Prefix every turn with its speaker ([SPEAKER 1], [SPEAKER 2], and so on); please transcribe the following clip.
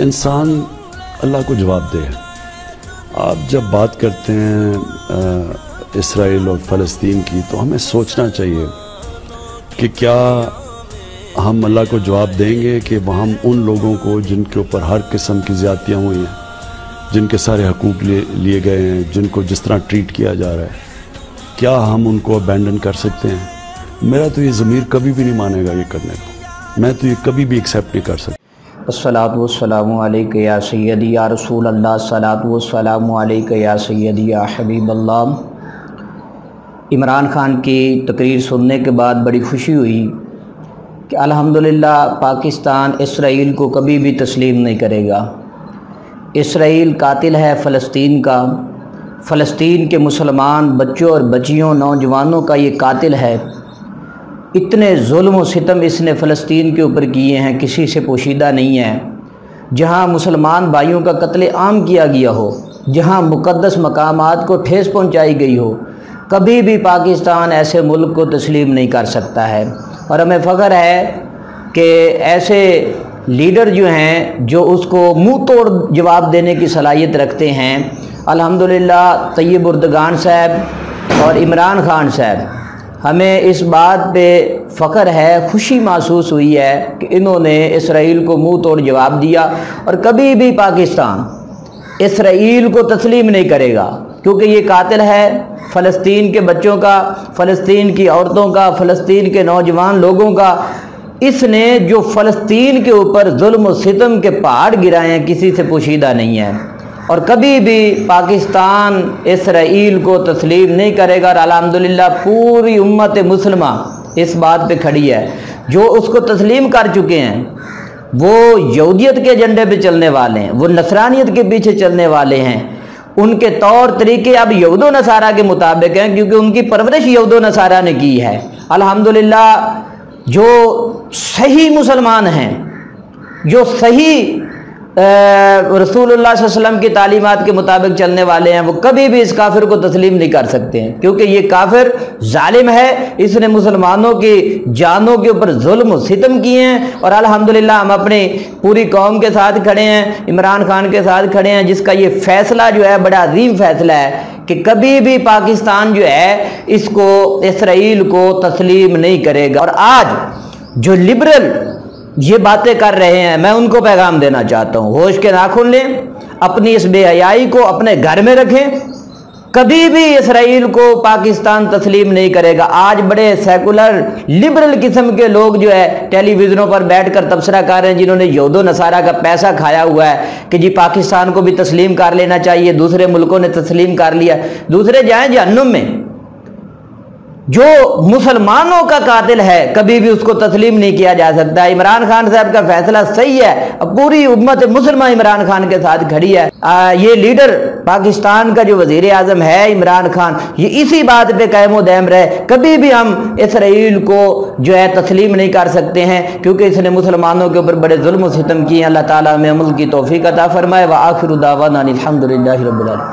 [SPEAKER 1] انسان اللہ کو جواب دے۔ آپ جب بات کرتے ہیں اسرائیل اور فلسطین کی تو ہمیں سوچنا چاہیے کہ کیا ہم اللہ کو جواب دیں گے کہ ہم ان لوگوں کو جن کے اوپر ہر قسم کی زیادتیاں ہوئی ہیں، جن کے سارے حقوق لیے گئے ہیں، جن کو جس طرح ٹریٹ کیا جا رہا ہے، کیا ہم ان کو ابینڈن کر سکتے ہیں؟ میرا تو یہ ضمیر کبھی بھی نہیں مانے گا یہ کرنے کو، میں تو یہ کبھی بھی ایکسیپٹ نہیں کر سکتا۔
[SPEAKER 2] الصلاۃ والسلام علیک یا سیدی یا رسول اللہ، الصلاۃ والسلام علیک یا سیدی یا حبیب اللہ۔ عمران خان کی تقریر سننے کے بعد بڑی خوشی ہوئی کہ الحمدللہ پاکستان اسرائیل کو کبھی بھی تسلیم نہیں کرے گا۔ اسرائیل قاتل ہے فلسطین کا، فلسطین کے مسلمان بچوں اور بچیوں نوجوانوں کا یہ قاتل ہے۔ اتنے ظلم و ستم اس نے فلسطین کے اوپر کیے ہیں، کسی سے پوشیدہ نہیں ہے۔ جہاں مسلمان بھائیوں کا قتل عام کیا گیا ہو، جہاں مقدس مقامات کو ٹھیس پہنچائی گئی ہو، کبھی بھی پاکستان ایسے ملک کو تسلیم نہیں کر سکتا ہے۔ اور ہمیں فخر ہے کہ ایسے لیڈر جو ہیں جو اس کو منہ توڑ جواب دینے کی صلاحیت رکھتے ہیں، الحمدللہ طیب اردگان صاحب اور عمران خان صاحب، ہمیں اس بات پہ فخر ہے، خوشی محسوس ہوئی ہے کہ انہوں نے اسرائیل کو منہ توڑ جواب دیا، اور کبھی بھی پاکستان اسرائیل کو تسلیم نہیں کرے گا، کیونکہ یہ قاتل ہے فلسطین کے بچوں کا، فلسطین کی عورتوں کا، فلسطین کے نوجوان لوگوں کا۔ اس نے جو فلسطین کے اوپر ظلم و ستم کے پہاڑ گرائے ہیں، کسی سے پوشیدہ نہیں ہے، اور کبھی بھی پاکستان اسرائیل کو تسلیم نہیں کرے گا۔ اور الحمدللہ پوری امت مسلمہ اس بات پہ کھڑی ہے۔ جو اس کو تسلیم کر چکے ہیں وہ یہودیت کے ایجنڈے پہ چلنے والے ہیں، وہ نصرانیت کے پیچھے چلنے والے ہیں، ان کے طور طریقے اب یہود و نصارہ کے مطابق ہیں، کیونکہ ان کی پرورش یہود و نصارہ نے کی ہے۔ الحمدللہ جو صحیح مسلمان ہیں، جو صحیح رسول اللہ صلی اللہ علیہ وسلم کی تعلیمات کے مطابق چلنے والے ہیں، وہ کبھی بھی اس کافر کو تسلیم نہیں کر سکتے ہیں، کیونکہ یہ کافر ظالم ہے، اس نے مسلمانوں کی جانوں کے اوپر ظلم و ستم کیے ہیں۔ اور الحمدللہ ہم اپنی پوری قوم کے ساتھ کھڑے ہیں، عمران خان کے ساتھ کھڑے ہیں، جس کا یہ فیصلہ جو ہے بڑا عظیم فیصلہ ہے کہ کبھی بھی پاکستان جو ہے اس کو اسرائیل کو تسلیم نہیں کرے گا۔ اور آج جو لبرل یہ باتیں کر رہے ہیں، میں ان کو پیغام دینا چاہتا ہوں، ہوش کے ناخن لیں، اپنی اس بے حیائی کو اپنے گھر میں رکھیں۔ کبھی بھی اسرائیل کو پاکستان تسلیم نہیں کرے گا۔ آج بڑے سیکولر لبرل قسم کے لوگ جو ہے ٹیلی ویژنوں پر بیٹھ کر تبصرہ کر رہے ہیں، جنہوں نے یہود و نصارہ کا پیسہ کھایا ہوا ہے کہ جی پاکستان کو بھی تسلیم کر لینا چاہیے، دوسرے ملکوں نے تسلیم کر لیا، دوسرے جائیں جہنم میں۔ جو مسلمانوں کا قاتل ہے کبھی بھی اس کو تسلیم نہیں کیا جا سکتا۔ عمران خان صاحب کا فیصلہ صحیح ہے، اب پوری امت مسلمہ عمران خان کے ساتھ کھڑی ہے۔ یہ لیڈر پاکستان کا جو وزیر اعظم ہے عمران خان، یہ اسی بات پہ قائم و دائم رہے، کبھی بھی ہم اسرائیل کو جو ہے تسلیم نہیں کر سکتے ہیں، کیونکہ اس نے مسلمانوں کے اوپر بڑے ظلم و ستم کیے ہیں۔ اللہ تعالیٰ ہمیں عمل کی توفیق عطا فرمائے۔ وآخر دعوانا الحمدللہ رب العالمین۔